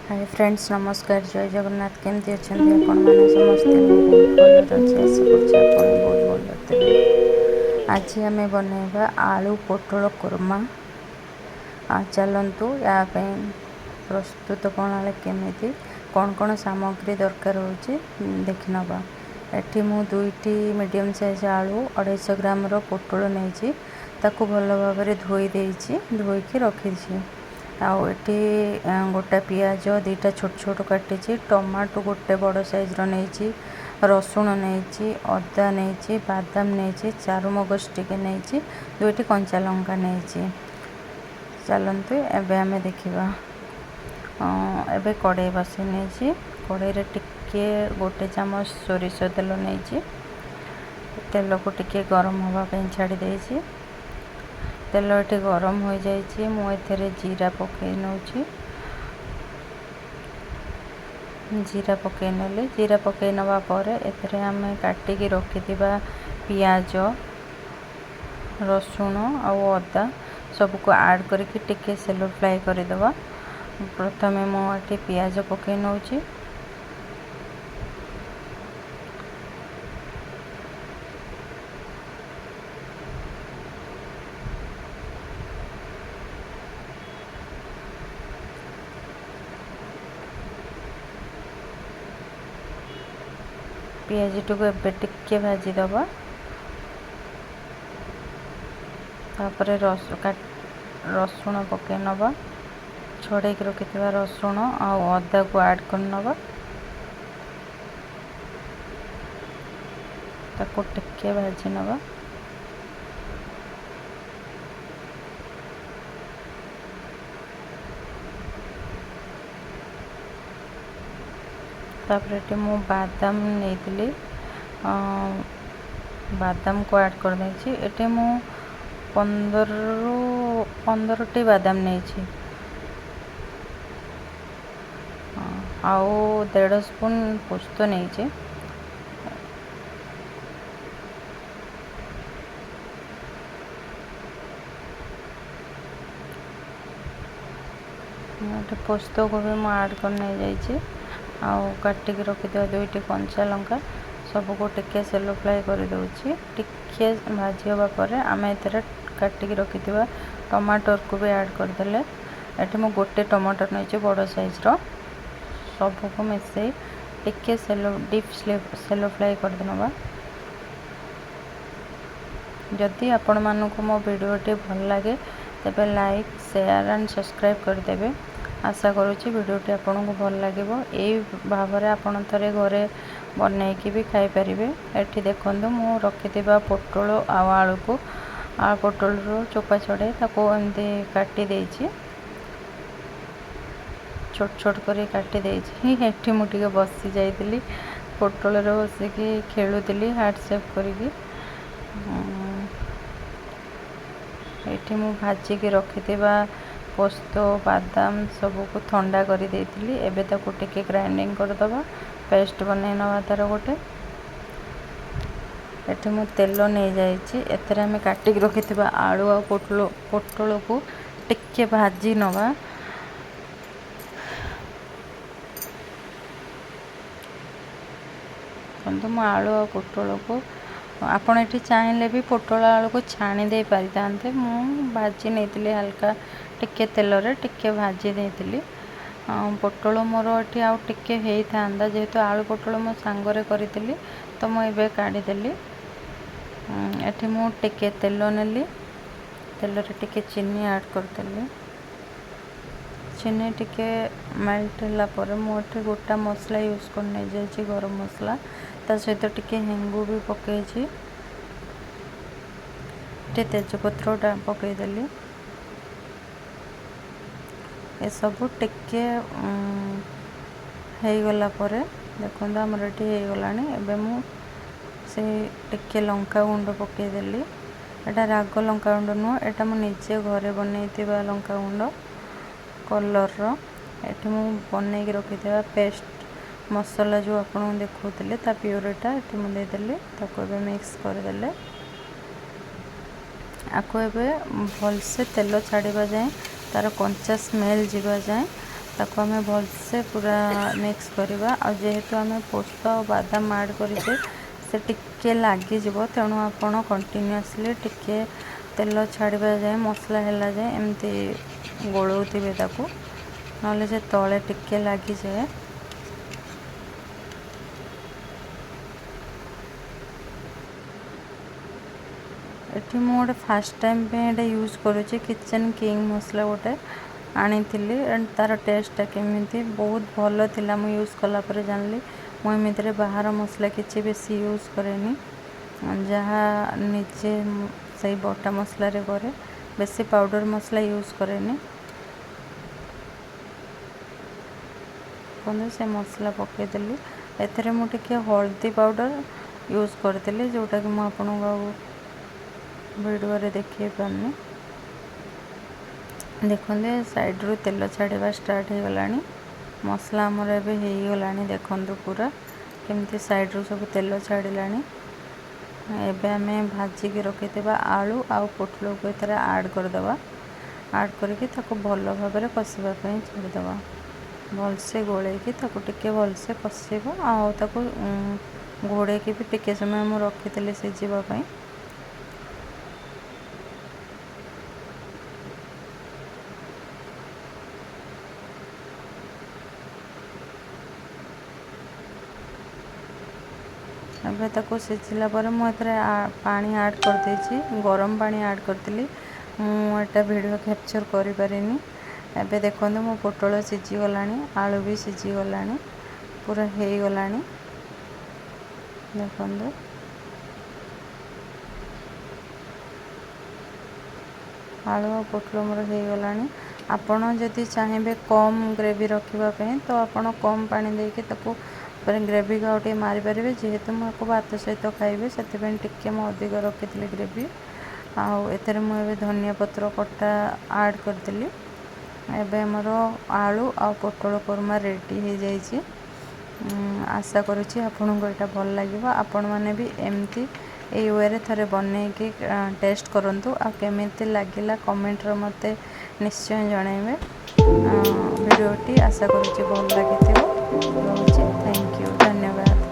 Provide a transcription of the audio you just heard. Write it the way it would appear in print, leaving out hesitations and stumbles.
Hi friends नमस्कार जय जगन्नाथ केमती अच्छा आपण मैंने समस्ते भल अच्छे आशा कर बहुत भल थे। आज आम बनवा आलू पोटल कुर्मा। चलतु या प्रस्तुत प्रणाली केमी कौन कौन सामग्री दरकार हो देखि नवा। एटी मु दुईटी मीडियम साइज आलू 250 ग्राम पोटल नहीं ताकू भल भाव धोई धोईकी रखी आठी गोटा पियाज दीटा छोट छोट काटी टमाटो गोटे बड़ साइज नहीं रसुण नहीं अदा नहीं बादाम नहीं चारुमगज टिके नहीं दुईटी कंचा लंका नहीं। चलतु एबे आमे देखिबा। एबे कड़ाई बसई नहीं कड़ाई टिके गोटे चामच सोरिष तेल नहीं तेल को टिके गरम होगा छाड़ी देछि। तेल ये गरम हो जाइए मुझे जीरा पकई नौची जीरा पकई नेली जीरा पकई नवा पर एथरे आमे काटिकी रखिथिबा पियाज रसुण आउ अदा सबको ऐड करके टिके सेलो फ्राई करदेवा। प्रथमे मुझे पियाज पकई नौची पियाज को एबे टिके भाजीदबा। तापर रसुण पकई नवा छड़े रखि रसुण आउ अदा को ऐड कर नवा ताको टिके भाजी नवा। तापर ये मु बादाम नहीं बादाम को ऐड कर देती मु 15 बादाम नहीं आउ 1.5 स्पून पोस्त नहीं पोस्त को भी मुझे ऐड कर नहीं जाइए आउ काटिक रखिथिबा दुईटी कंचा लंका सबको टिके सेलो फ्राई कर दूची टिके भाजी होगा पर आम एथरे काटिक रखिथिबा टमाटर को भी ऐड करदेले। एटी मु गोटे टमाटर नहीं बड़ साइज सबको मिसई टिके सेलो फ्राई कर देनवा। जदि आपण मानक मो वीडियोटी भल लगे तेबे लाइक शेयर एंड सब्सक्राइब करदेवे। आशा करुँची वीडियोटी आपन को भल लगे यही भाव में आपन थे घरे बनईकि भी खाई पारिबे। एठी देखंतु मु रखिथिबा पोटल आलू को पोटल चोपा छड़े ताको एमती काटी देछि छोट छोट कर काटी देछि। एठी मु टिके बसी जाइतिली पोटल रे बसिकी खेलुतिली हार्ट शेप करिकी एठी मु भाजी की रखिथिबा पोस्त बादाम सबको ठंडा कर देइतिली। एबे ताको टिके ग्राइंडिंग कर दबा पेस्ट बनै नवा तार गोटे। एठी मु तेल नहीं जाइछि एथरे हम काटिक रखिथिबा आलू आ पोटल को टिके भाजी नवा। तो मु आलू आ पोटल को आपण एठी चाहिले भी पोटल आलू को छाणी दे पारि थांते मु भाजी नहीं हल्का टिके तेल रे टिके भाजी देइतिली। पोटल मोर एठी आउ टिके हेई थांदा जेहेतु आलू पोटल मो सांगरे करितिली तो मु एबे काढी देली। एठी मु टिके तेल नेली तेल रे टिके चीनी ऐड करदेली चीनी टिके मेल्ट होला पर मु एठी गोटा मसला यूज कर नै जाइछि गरम मसला ता सहित टिके हेंगू भी पकेछि तेजपत्र पकई देली। ए सब टिके हो गला पर देखो आमर ये हो गलानी। एबे मु से टिके लंका गुंड पकईदेली एटा राग लंका गुंड नुह एटा मु निजे घरे बनईथिबा लंका गुंड कलर एठी मु बनईकी रखिथिबा पेस्ट मसला जो आपन देखौतले ता प्योरटा एठी मु देदेली ताको एबे मिक्स करदेले। आको एबे भल से तेल छाड़ीबा जाए तार कंचा स्मेल जीवा जाए ताको आमे भलसे पूरा मिक्स करवा। आ जेहेतु आमे पोस्त और बादाम ऐड करें से टिके लगी जीवो, तेणु आपण कंटिन्यूअसली टिके तेल छाड़ा जाए मसला है जाए एमती गोलौथिबे ताकू, नले से तले टिके लगी जाए। एठी मु गोटे फास्ट टाइम पे एटा यूज करुच्ची किचन किंग मसला गोटे आनी एंड तार टेस्टा केमिति बहुत भल थिला। मु यूज कला पर जानली मु एमिति बाहर मसला किसी बेसी यूज करेनी, जहाँ निजे सही बटा मसला रे करे, बेसी पाउडर मसला यूज करेनी। से मसला पकईदेली एथरे मु टिके हल्दी पाउडर यूज करदेली, जोटा कि मु वीडियो रे देखिए पारनी। देखते साइड रू तेल छाड़ा स्टार्ट हो गलानी, मसला आमर एबे हो गलानी। देखंतु पूरा केमती साइड रू सब तेल छाड़िलानी। एबे आमे भाजिकी रखिथिबा आलू आउ पोटल को एथरे ऐड करदबा। ऐड करके ताको भल भाव में कषिबा पई छाड़ीदबा। भलसे गोलैकी ताको टिके भलसे कषिबा। आउ ताको घोड़े भी टिके समय मु रखिथिली सिझिबा पई। एबे ताको सिझिला पर मु एथरे पानी ऐड कर देछि, गरम पानी ऐड करतिली। मु एटा वीडियो कैप्चर करि पारिनी। एबे देखंतु मो पोटल सिझी गलानी, आलू भी सिझी गलानी, पूरा हे गलानी। देखंतु आलू और पोटल मोर हो गलानी। आपण जदि चाहिए कम ग्रेवी रखिबा पई तो आपण कम पानी देके ताको ग्रेवी का गोटे मारिपारे। जेहेतु मुझे भात सहित खाइबे से टिके मु अधिक रखी ग्रेवी। आउ मुझे धनिया पत्र कटा ऐड करदेली। एबे मोर आलू आ पोटल कोरमा रेडी हो जाइए। आशा करुच्ची आपन को यहाँ भल लगे। आपण मैंने भी एमती ए वे थे बनईकि टेस्ट करंतु आ केमिति लागिला कमेंट रो मते निश्चय जनइबे। वीडियोटी आशा करुच्ची भल लगी। रोचे थैंक यू, धन्यवाद।